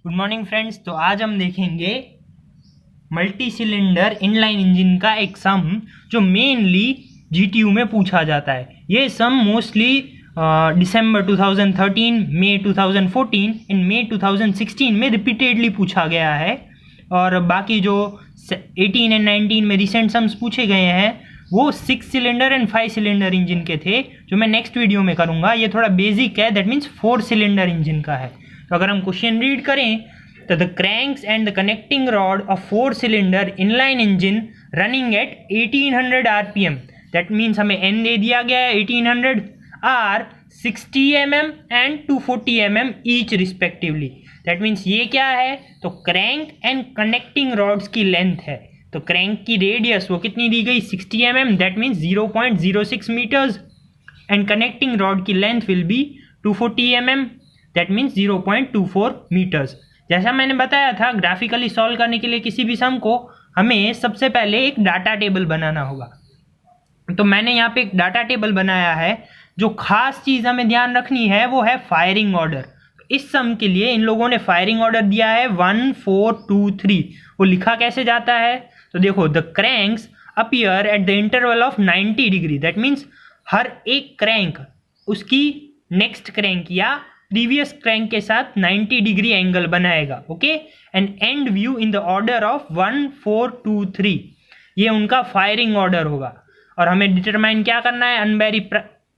Good morning friends. तो आज हम देखेंगे मल्टी सिलेंडर इनलाइन इंजन का एक सम जो मेनली जीटीयू में पूछा जाता है। ये सम मोस्टली दिसंबर 2013, मई 2014 एंड मई 2016 में रिपीटेडली पूछा गया है और बाकी जो 18 एंड 19 में रिसेंट सम्स पूछे गए हैं वो 6 सिलेंडर एंड 5 सिलेंडर इंजन के थे, जो मैं नेक्स्ट वीडियो में करूँगा। ये थोड़ा बेसिक है, दैट मीन्स 4 सिलेंडर इंजन का है। तो अगर हम क्वेश्चन रीड करें तो the cranks and the connecting rod of 4 cylinder inline engine running at 1800 RPM, that means हमें एन दे दिया गया है 1800, R 60 mm and 240 mm each respectively. That means ये क्या है, तो क्रैंक एंड कनेक्टिंग रॉड्स की लेंथ है। तो क्रैंक की रेडियस वो कितनी दी गई 60 mm, that means 0.06 metres, and connecting rod की length will be 240 mm, that means 0.24 metres. जैसा मैंने बताया था, ग्राफिकली सॉल्व करने के लिए किसी भी सम को हमें सबसे पहले एक डाटा टेबल बनाना होगा। तो मैंने यहाँ पे एक डाटा टेबल बनाया है। जो खास चीज़ हमें ध्यान रखनी है वो है फायरिंग ऑर्डर। इस सम के लिए इन लोगों ने फायरिंग ऑर्डर दिया है 1 4 2 3। वो लिखा कैसे जाता है, तो देखो, the cranks appear at the interval of 90 degree, that means हर एक क्रैंक उसकी नेक्स्ट क्रैंक या प्रीवियस क्रैंक के साथ 90 डिग्री एंगल बनाएगा। Okay, and end view in the order of 1 4 2 3। ये उनका फायरिंग ऑर्डर होगा और हमें डिटरमाइन क्या करना है,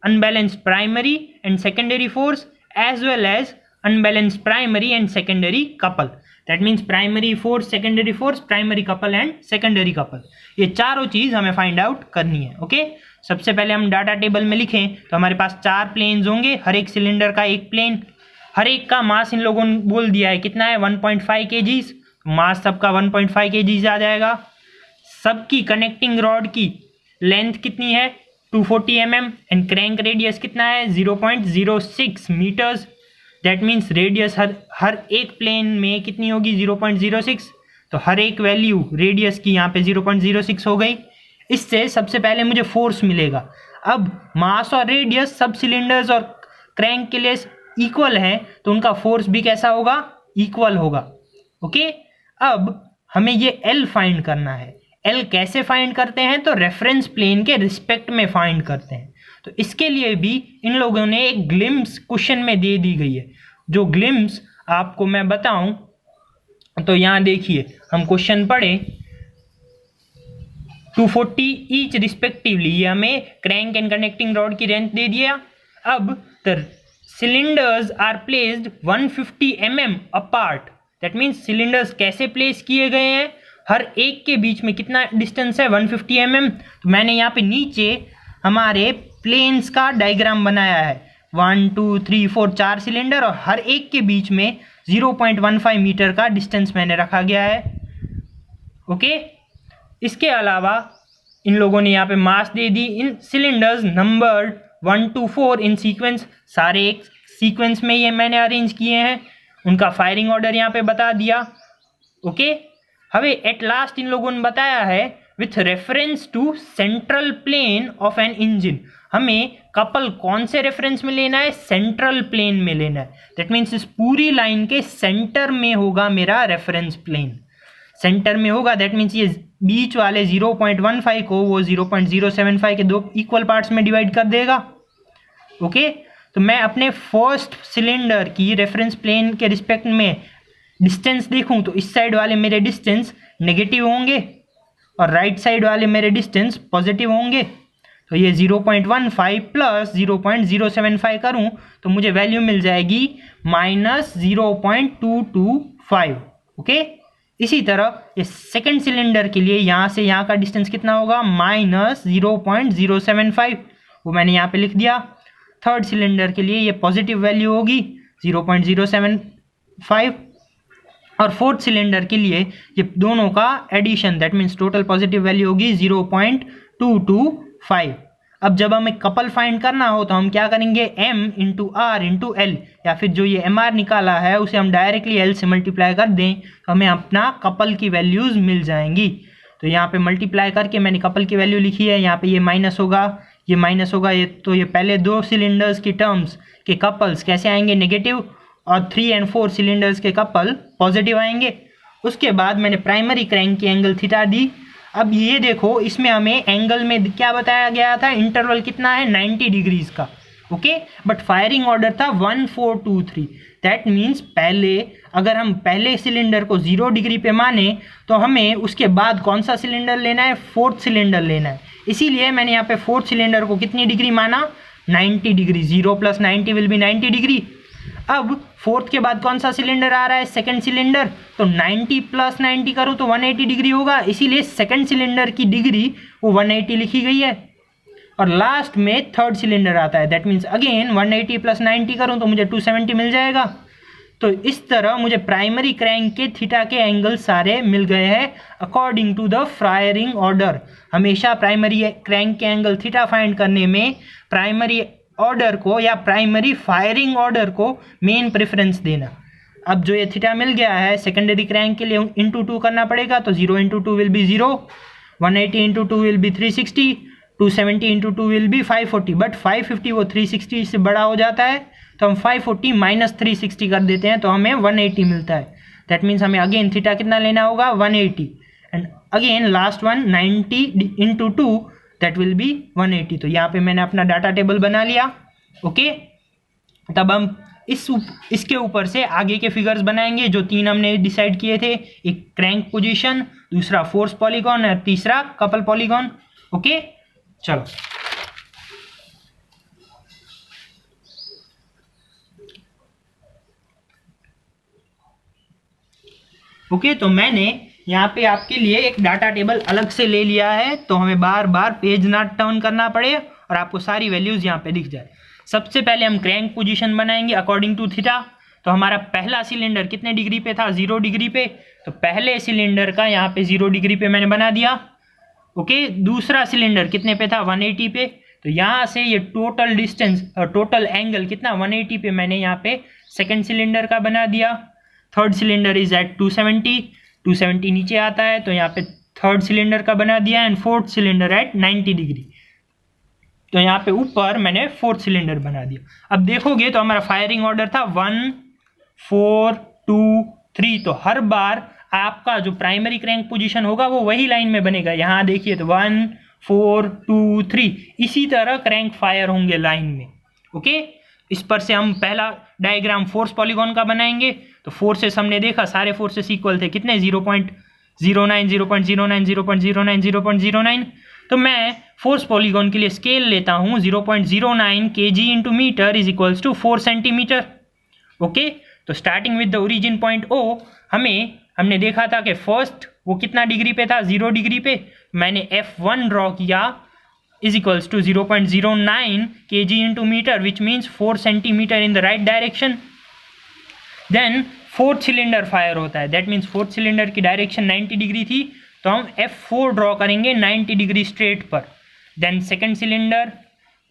unbalanced primary and secondary force as well as unbalanced primary and secondary couple. That means primary force, secondary force, primary couple and secondary couple. ये चारों चीज़ हमें फाइंड आउट करनी है। ओके, सबसे पहले हम डाटा टेबल में लिखें तो हमारे पास 4 प्लेन्स होंगे, हर एक सिलेंडर का एक प्लेन, हर एक का मास इन लोगों ने बोल दिया है कितना है 1.5 kgs, मास सबका 1.5 kgs आ जाएगा। सबकी कनेक्टिंग रॉड की लेंथ कितनी है 240 mm एंड क्रैंक रेडियस कितना है 0.06 मीटर्स। दैट मीन्स रेडियस हर एक प्लेन में कितनी होगी 0.06, तो हर एक वैल्यू रेडियस की यहाँ पे 0.06 हो गई। इससे सबसे पहले मुझे फोर्स मिलेगा। अब मास और रेडियस सब सिलेंडर्स और क्रैंक के लिए इक्वल है, तो उनका फोर्स भी कैसा होगा, इक्वल होगा। ओके, अब हमें ये एल फाइंड करना है। एल कैसे फाइंड करते हैं, तो रेफरेंस प्लेन के रिस्पेक्ट में फाइंड करते हैं। तो इसके लिए भी इन लोगों ने एक ग्लिम्स क्वेश्चन में दे दी गई है। जो ग्लिम्स आपको मैं बताऊं तो यहाँ देखिए, हम क्वेश्चन पढ़े 240 ईच रिस्पेक्टिवली, ये हमें क्रैंक एंड कनेक्टिंग रॉड की लेंथ दे दिया। अब the cylinders are placed 150 mm apart, that means cylinders कैसे प्लेस किए गए हैं, हर एक के बीच में कितना डिस्टेंस है 150 mm। तो मैंने यहाँ पे नीचे हमारे प्लेन्स का डायग्राम बनाया है, 1 2 3 4 4 सिलेंडर और हर एक के बीच में 0.15 मीटर का डिस्टेंस मैंने रखा गया है। ओके, इसके अलावा इन लोगों ने यहाँ पे मास दे दी। In cylinders numbered 1 to 4 in sequence, सारे एक सीक्वेंस में ये मैंने अरेंज किए हैं। उनका फायरिंग ऑर्डर यहाँ पे बता दिया। ओके, हवे एट लास्ट इन लोगों ने बताया है with reference to central plane of an engine. हमें कपल कौन से रेफरेंस में लेना है, सेंट्रल प्लेन में लेना है। दैट मीन्स इस पूरी लाइन के सेंटर में होगा मेरा रेफरेंस प्लेन, सेंटर में होगा। दैट मीन्स ये बीच वाले 0.15 को वो 0.075 के 2 इक्वल पार्ट्स में डिवाइड कर देगा। ओके, तो मैं अपने फर्स्ट सिलेंडर की रेफरेंस प्लेन के रिस्पेक्ट में डिस्टेंस देखूं तो इस साइड वाले मेरे डिस्टेंस नेगेटिव होंगे और राइट साइड वाले मेरे डिस्टेंस पॉजिटिव होंगे। तो ये 0.15 प्लस 0.075 करूं तो मुझे वैल्यू मिल जाएगी -0.225। ओके, इसी तरह ये सेकेंड सिलेंडर के लिए यहाँ से यहाँ का डिस्टेंस कितना होगा -0.075, वो मैंने यहाँ पे लिख दिया। थर्ड सिलेंडर के लिए ये पॉजिटिव वैल्यू होगी 0.075 और फोर्थ सिलेंडर के लिए ये दोनों का addition, that means total positive value होगी 0.225। अब जब हमें कपल फाइंड करना हो तो हम क्या करेंगे, m into R into L, या फिर जो ये mr निकाला है उसे हम डायरेक्टली l से मल्टीप्लाई कर दें तो हमें अपना कपल की वैल्यूज़ मिल जाएंगी। तो यहाँ पे मल्टीप्लाई करके मैंने कपल की वैल्यू लिखी है। यहाँ पे ये माइनस होगा, ये माइनस होगा, ये तो ये पहले 2 सिलेंडर्स की टर्म्स के कपल्स कैसे आएंगे, नेगेटिव, और 3 और 4 सिलेंडर्स के कपल पॉजिटिव आएंगे। उसके बाद मैंने प्राइमरी क्रैंक की एंगल थीटा दी। अब ये देखो इसमें हमें एंगल में क्या बताया गया था, इंटरवल कितना है 90 डिग्रीज का, ओके। बट फायरिंग ऑर्डर था 1 4 2 3। दैट मीन्स पहले अगर हम पहले सिलेंडर को 0 डिग्री पे माने तो हमें उसके बाद कौन सा सिलेंडर लेना है, 4th सिलेंडर लेना है। इसीलिए मैंने यहाँ पे 4th सिलेंडर को कितनी डिग्री माना, 90 डिग्री। 0 + 90 will be 90 degree. अब 4th के बाद कौन सा सिलेंडर आ रहा है, 2nd सिलेंडर, तो 90 + 90 करूँ तो 180 डिग्री होगा, इसीलिए 2nd सिलेंडर की डिग्री वो 180 लिखी गई है। और लास्ट में 3rd सिलेंडर आता है, दैट मीन्स अगेन 180 + 90 करूँ तो मुझे 270 मिल जाएगा। तो इस तरह मुझे प्राइमरी क्रैंक के थीटा के एंगल सारे मिल गए हैं according to the firing order. हमेशा प्राइमरी क्रैंक के एंगल थीटा फाइंड करने में प्राइमरी ऑर्डर को या प्राइमरी फायरिंग ऑर्डर को मेन प्रेफरेंस देना। अब जो ये थीटा मिल गया है सेकेंडरी क्रैंक के लिए इंटू 2 करना पड़ेगा, तो 0 × 2 will be 0, 180 × 2 will be 360, 270 × 2 will be 540। But 550 वो 360 से बड़ा हो जाता है, तो हम 540 - 360 कर देते हैं तो हमें 180 मिलता है। दैट मीन्स हमें अगेन थीटा कितना लेना होगा, 180, and again last one 90 × 2 that will be 180। तो यहाँ पे मैंने अपना डाटा टेबल बना लिया, ओके। तब हम इसके ऊपर से आगे के फिगर्स बनाएंगे जो 3 हमने डिसाइड किए थे, एक क्रैंक पोजीशन, दूसरा फोर्स पॉलीगॉन और तीसरा कपल पॉलीगॉन, ओके। चलो ओके तो मैंने यहाँ पे आपके लिए एक डाटा टेबल अलग से ले लिया है, तो हमें बार बार पेज ना टर्न करना पड़े और आपको सारी वैल्यूज यहाँ पे दिख जाए। सबसे पहले हम क्रैंक पोजीशन बनाएंगे अकॉर्डिंग टू थीटा। तो हमारा पहला सिलेंडर कितने डिग्री पे था, 0 डिग्री पे, तो पहले सिलेंडर का यहाँ पे 0 डिग्री पे मैंने बना दिया, ओके। दूसरा सिलेंडर कितने पे था, 180 पे, तो यहाँ से ये टोटल डिस्टेंस और टोटल एंगल कितना 180 पे मैंने यहाँ पे सेकेंड सिलेंडर का बना दिया। थर्ड सिलेंडर इज एट 270 नीचे आता है, तो यहाँ पे थर्ड सिलेंडर का बना दिया, and fourth cylinder eight 90 degree, तो यहाँ पे ऊपर मैंने फोर्थ सिलेंडर बना दिया। अब देखोगे तो हमारा फायरिंग ऑर्डर था 1 4 2 3, तो हर बार आपका जो प्राइमरी क्रैंक पोजीशन होगा वो वही लाइन में बनेगा। यहाँ देखिए तो 1 4 2 3 इसी तरह क्रैंक फायर होंगे लाइन में, ओके। इस पर से हम पहला डायग्राम फोर्स पॉलीगॉन का बनाएंगे। तो फोर्सेस हमने देखा सारे फोर्सेस इक्वल थे, कितने 0.09 0.09 0.09 0.09। तो मैं फोर्स पॉलीगॉन के लिए स्केल लेता हूँ 0.09 kg × metre is equals to 4 centimetre, okay. तो starting with the origin point O हमने देखा था कि फर्स्ट वो कितना डिग्री पे था, 0 डिग्री पे, मैंने F1 ड्रॉ किया is equals to 0.09 kg × metre which means 4 centimetre in the right direction. Then fourth cylinder fire होता है, दैट मीन्स फोर्थ सिलेंडर की डायरेक्शन 90 डिग्री थी, तो हम F4 ड्रॉ करेंगे 90 डिग्री स्ट्रेट पर। देन सेकेंड सिलेंडर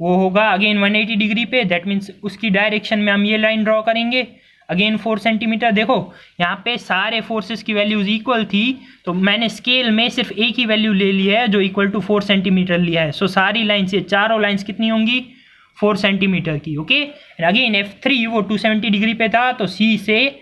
वो होगा अगेन 180 डिग्री पे, दैट मीन्स उसकी डायरेक्शन में हम ये लाइन ड्रॉ करेंगे अगेन 4 सेंटीमीटर। देखो यहाँ पे सारे फोर्सेस की वैल्यूज इक्वल थी, तो मैंने स्केल में सिर्फ एक ही वैल्यू ले ली है जो इक्वल टू 4 सेंटीमीटर लिया है। सो सारी लाइन्स, ये चारों लाइन्स कितनी होंगी, 4 सेंटीमीटर की, ओके। अगेन F3 वो 270 डिग्री पे था, तो C से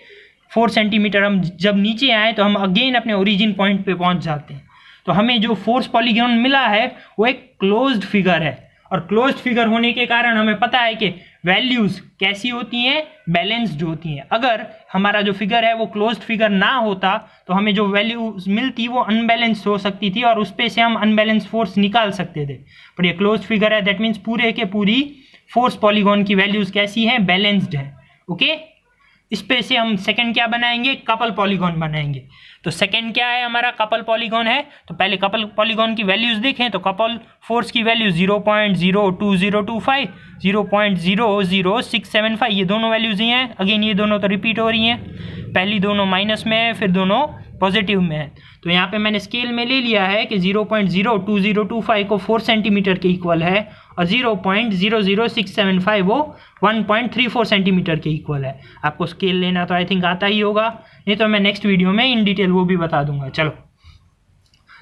4 सेंटीमीटर हम जब नीचे आए तो हम अगेन अपने ओरिजिन पॉइंट पे पहुंच जाते हैं। तो हमें जो फोर्स पॉलीगॉन मिला है वो एक क्लोज्ड फिगर है, और क्लोज्ड फिगर होने के कारण हमें पता है कि वैल्यूज कैसी होती हैं, बैलेंस्ड होती हैं। अगर हमारा जो फिगर है वो क्लोज्ड फिगर ना होता तो हमें जो वैल्यूज मिलती वो अनबैलेंस्ड हो सकती थी और उस पे से हम अनबैलेंस्ड फोर्स निकाल सकते थे। पर ये क्लोज्ड फिगर है, दैट मीन्स पूरे के पूरी फोर्स पॉलीगॉन की वैल्यूज कैसी हैं, बैलेंस्ड है, ओके। इस पे से हम सेकंड क्या बनाएंगे, कपल पॉलीगॉन बनाएंगे। तो सेकंड क्या है हमारा, कपल पॉलीगॉन है। तो पहले कपल पॉलीगॉन की वैल्यूज देखें तो कपल फोर्स की वैल्यू 0.02025 0.00675 ये दोनों वैल्यूज ही हैं। अगेन ये दोनों तो रिपीट हो रही हैं, पहली दोनों माइनस में है, फिर दोनों पॉजिटिव में है। तो यहाँ पे मैंने स्केल में ले लिया है कि 0.02025 को 4 सेंटीमीटर के इक्वल है और 0.00675 वो 1.34 सेंटीमीटर के इक्वल है। आपको स्केल लेना तो आई थिंक आता ही होगा, नहीं तो मैं नेक्स्ट वीडियो में इन डिटेल वो भी बता दूंगा। चलो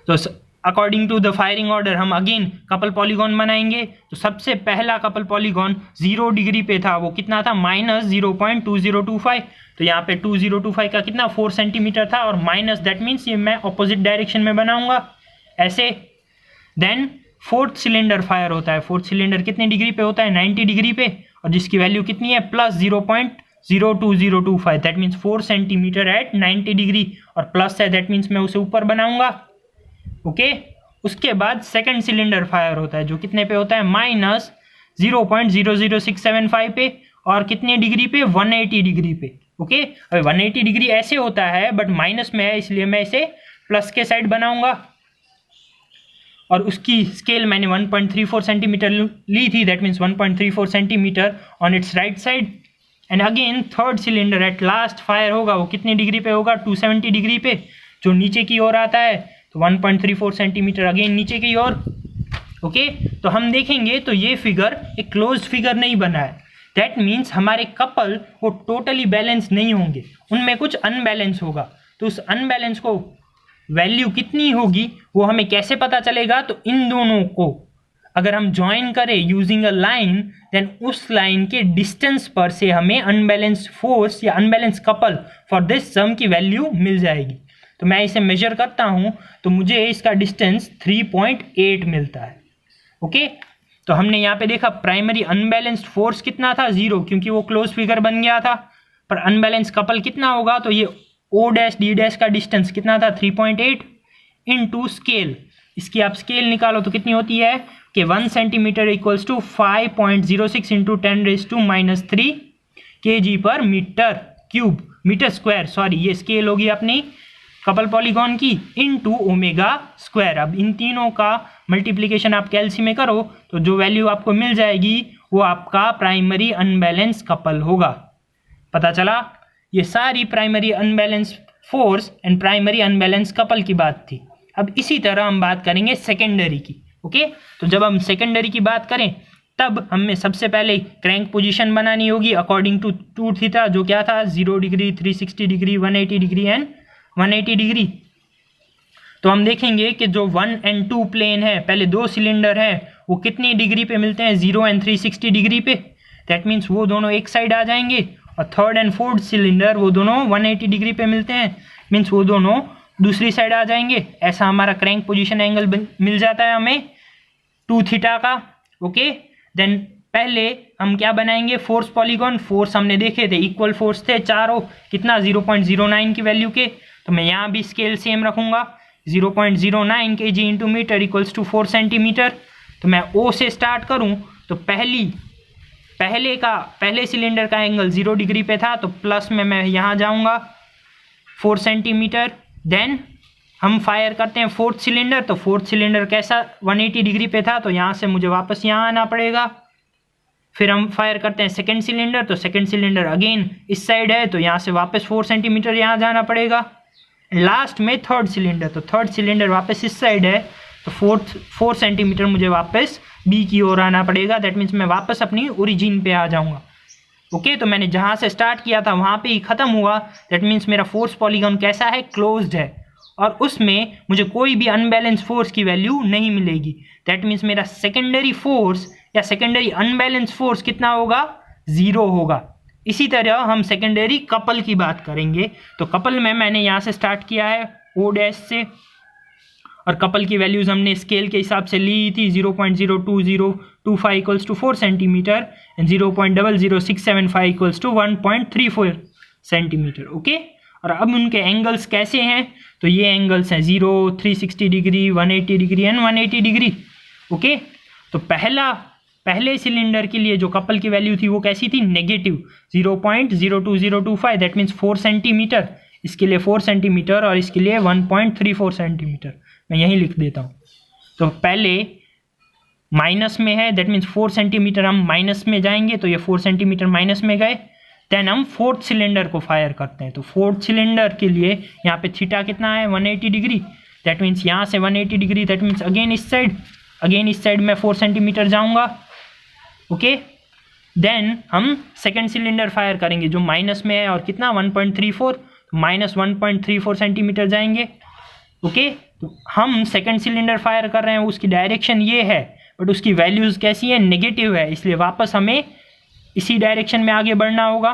तो according to the firing order हम अगेन कपल पॉलीगॉन बनाएंगे। तो सबसे पहला कपल पॉलीगॉन 0 डिग्री पे था, वो कितना था -0.2025। तो यहाँ पे 2025 का कितना 4 सेंटीमीटर था, और माइनस दैट मीन्स ये मैं ऑपोजिट डायरेक्शन में बनाऊंगा ऐसे। देन फोर्थ सिलेंडर फायर होता है। फोर्थ सिलेंडर कितने डिग्री पे होता है 90 डिग्री पे, और जिसकी वैल्यू कितनी है +0.02025, that means 4 centimetre at 90 degree, और प्लस है दैट मीन्स मैं उसे ऊपर बनाऊंगा। ओके उसके बाद सेकंड सिलेंडर फायर होता है जो कितने पे होता है -0.00675 पे, और कितने डिग्री पे 180 डिग्री पे। ओके अब 180 डिग्री ऐसे होता है बट माइनस में है, इसलिए मैं इसे प्लस के साइड बनाऊंगा, और उसकी स्केल मैंने 1.34 सेंटीमीटर ली थी, that means 1.34 centimetre on it's right side. And again third cylinder at last fire होगा, वो कितने डिग्री पे होगा 270 डिग्री पे, जो नीचे की ओर आता है, तो 1.34 सेंटीमीटर अगेन नीचे की ओर। ओके तो हम देखेंगे तो ये फिगर एक क्लोज्ड फिगर नहीं बना है, दैट मीन्स हमारे कपल वो टोटली बैलेंस नहीं होंगे, उनमें कुछ अनबैलेंस होगा। तो उस अनबैलेंस को वैल्यू कितनी होगी वो हमें कैसे पता चलेगा, तो इन दोनों को अगर हम ज्वाइन करें यूजिंग अ लाइन, देन उस लाइन के डिस्टेंस पर से हमें अनबैलेंस फोर्स या अनबैलेंस कपल फॉर दिस सम की वैल्यू मिल जाएगी। तो मैं इसे मेजर करता हूं तो मुझे इसका डिस्टेंस 3.8 मिलता है। ओके तो हमने यहाँ पे देखा प्राइमरी अनबैलेंस्ड फोर्स कितना था 0, क्योंकि वो क्लोज फिगर बन गया था, पर अनबैलेंस कपल कितना होगा, तो ये O डैश D डैश का डिस्टेंस कितना था 3.8 इनटू स्केल। इसकी आप स्केल निकालो तो कितनी होती है कि 1 centimetre equals to 5.06 into 10⁻³ kg पर metre cube, metre square, sorry ये स्केल होगी अपनी कपल पॉलीगॉन की, इनटू ओमेगा स्क्वायर। अब इन तीनों का मल्टीप्लिकेशन आप कैलसी में करो तो जो वैल्यू आपको मिल जाएगी वो आपका प्राइमरी अनबैलेंस कपल होगा। पता चला, ये सारी primary unbalance force and primary unbalance couple की बात थी। अब इसी तरह हम बात करेंगे सेकेंडरी की। ओके तो जब हम सेकेंडरी की बात करें तब हमें सबसे पहले क्रैंक पोजीशन बनानी होगी अकॉर्डिंग टू 2 थीटा, जो क्या था 0 degree, 360 degree, 180 degree and 180 degree. तो हम देखेंगे कि जो 1 और 2 प्लेन है, पहले 2 सिलेंडर है, वो कितनी डिग्री पे मिलते हैं 0 और 360 डिग्री पे, दैट मीन्स वो दोनों एक साइड आ जाएंगे, और थर्ड एंड फोर्थ सिलेंडर वो दोनों 180 डिग्री पे मिलते हैं, मीन्स वो दोनों दूसरी साइड आ जाएंगे। ऐसा हमारा क्रैंक पोजीशन एंगल मिल जाता है हमें 2 थीटा का। ओके देन पहले हम क्या बनाएंगे फोर्स पॉलीगॉन। फोर्स हमने देखे थे इक्वल फोर्स थे चारों, कितना 0.09 की वैल्यू के, तो मैं यहाँ भी स्केल सेम रखूंगा 0.09 kg into metre equals to 4 centimetre. तो मैं O से स्टार्ट करूँ तो पहले सिलेंडर का एंगल 0 डिग्री पे था, तो प्लस में मैं यहाँ जाऊँगा 4 सेंटीमीटर। देन हम फायर करते हैं फोर्थ सिलेंडर, तो फोर्थ सिलेंडर कैसा 180 डिग्री पे था, तो यहाँ से मुझे वापस यहाँ आना पड़ेगा। फिर हम फायर करते हैं सेकंड सिलेंडर, तो सेकंड सिलेंडर अगेन इस साइड है, तो यहाँ से वापस 4 सेंटीमीटर यहाँ जाना पड़ेगा। लास्ट में थर्ड सिलेंडर, तो थर्ड सिलेंडर वापस इस साइड है, तो 4 सेंटीमीटर मुझे वापस बी की ओर आना पड़ेगा, दैट मीन्स मैं वापस अपनी ओरिजिन पे आ जाऊँगा। ओके तो मैंने जहाँ से स्टार्ट किया था वहाँ पे ही ख़त्म हुआ, दैट मीन्स मेरा फोर्स पॉलीगॉन कैसा है क्लोज्ड है, और उसमें मुझे कोई भी अनबैलेंस फोर्स की वैल्यू नहीं मिलेगी। दैट मीन्स मेरा सेकेंडरी फोर्स या सेकेंडरी अनबैलेंस फोर्स कितना होगा 0 होगा। इसी तरह हम सेकेंडरी कपल की बात करेंगे, तो कपल में मैंने यहाँ से स्टार्ट किया है O डैश से, और कपल की वैल्यूज़ हमने स्केल के हिसाब से ली थी 0.02025 equals to 4 centimetre and 0.00675 equals to 1.34 centimetre. Okay और अब उनके एंगल्स कैसे हैं, तो ये एंगल्स हैं 0, 360 degree, 180 degree and 180 degree. Okay तो पहले सिलेंडर के लिए जो कपल की वैल्यू थी वो कैसी थी नेगेटिव 0.02025, दैट मीन्स 4 सेंटीमीटर, इसके लिए 4 सेंटीमीटर और इसके लिए 1.34 सेंटीमीटर। मैं यहीं लिख देता हूँ। तो पहले माइनस में है, दैट मीन्स 4 सेंटीमीटर हम माइनस में जाएंगे, तो ये 4 सेंटीमीटर माइनस में गए। देन हम फोर्थ सिलेंडर को फायर करते हैं, तो फोर्थ सिलेंडर के लिए यहाँ पे थीटा कितना है 180 डिग्री, दैट मीन्स यहाँ से 180 डिग्री, दैट मीन्स अगेन इस साइड में 4 सेंटीमीटर जाऊँगा। ओके देन हम सेकेंड सिलेंडर फायर करेंगे जो माइनस में है, और कितना 1.34, माइनस 1.34 सेंटीमीटर जाएंगे। ओके तो हम सेकंड सिलेंडर फायर कर रहे हैं, उसकी डायरेक्शन ये है, बट उसकी वैल्यूज़ कैसी है, नेगेटिव है, इसलिए वापस हमें इसी डायरेक्शन में आगे बढ़ना होगा।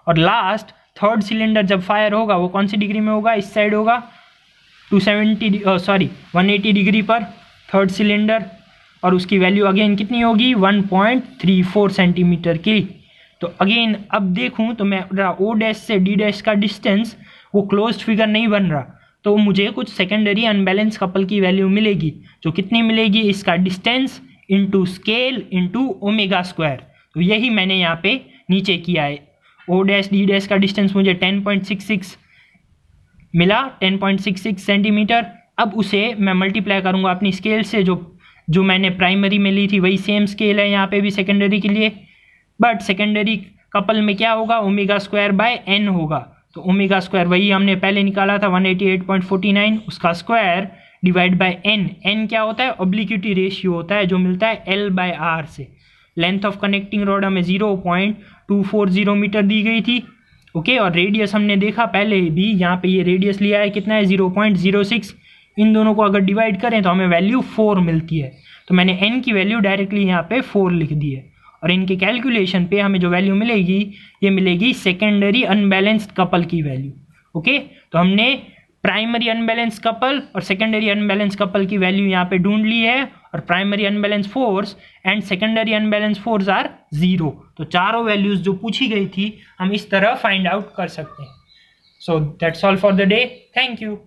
और लास्ट थर्ड सिलेंडर जब फायर होगा वो कौन सी डिग्री में होगा, इस साइड होगा 180 डिग्री पर थर्ड सिलेंडर, और उसकी वैल्यू अगेन कितनी होगी 1.34 सेंटीमीटर की। तो अगेन अब देखूं तो मैं ओ डैश से डी डैश का डिस्टेंस वो क्लोज्ड फिगर नहीं बन रहा, तो मुझे कुछ सेकेंडरी अनबैलेंस कपल की वैल्यू मिलेगी, जो कितनी मिलेगी, इसका distance into scale into omega square. तो यही मैंने यहाँ पे नीचे किया है। ओ डैश डी डैश का डिस्टेंस मुझे 10.66 मिला, 10.66 सेंटीमीटर। अब उसे मैं मल्टीप्लाई करूँगा अपनी स्केल से, जो मैंने प्राइमरी में ली थी वही सेम स्केल है यहाँ पे भी सेकेंडरी के लिए, बट सेकेंडरी कपल में क्या होगा, ओमेगा स्क्वायर बाय एन होगा। तो ओमेगा स्क्वायर वही हमने पहले निकाला था 188.49, उसका square divide by N. N क्या होता है, ऑब्लिक्विटी रेशियो होता है, जो मिलता है एल बाय आर से। लेंथ ऑफ कनेक्टिंग रॉड हमें 0.240 मीटर दी गई थी, ओके। और रेडियस हमने देखा पहले भी, यहाँ पे ये रेडियस लिया है कितना है 0.06। इन दोनों को अगर डिवाइड करें तो हमें वैल्यू 4 मिलती है, तो मैंने n की वैल्यू डायरेक्टली यहाँ पे 4 लिख दी है। और इनके कैलकुलेशन पे हमें जो वैल्यू मिलेगी, ये मिलेगी सेकेंडरी अनबैलेंस्ड कपल की वैल्यू, ओके। तो हमने प्राइमरी अनबैलेंस कपल और सेकेंडरी अनबैलेंस कपल की वैल्यू यहाँ पे ढूंढ ली है, और primary unbalance force and secondary unbalance force are 0। तो चारों वैल्यूज जो पूछी गई थी हम इस तरह फाइंड आउट कर सकते हैं। So that's all for the day, thank you.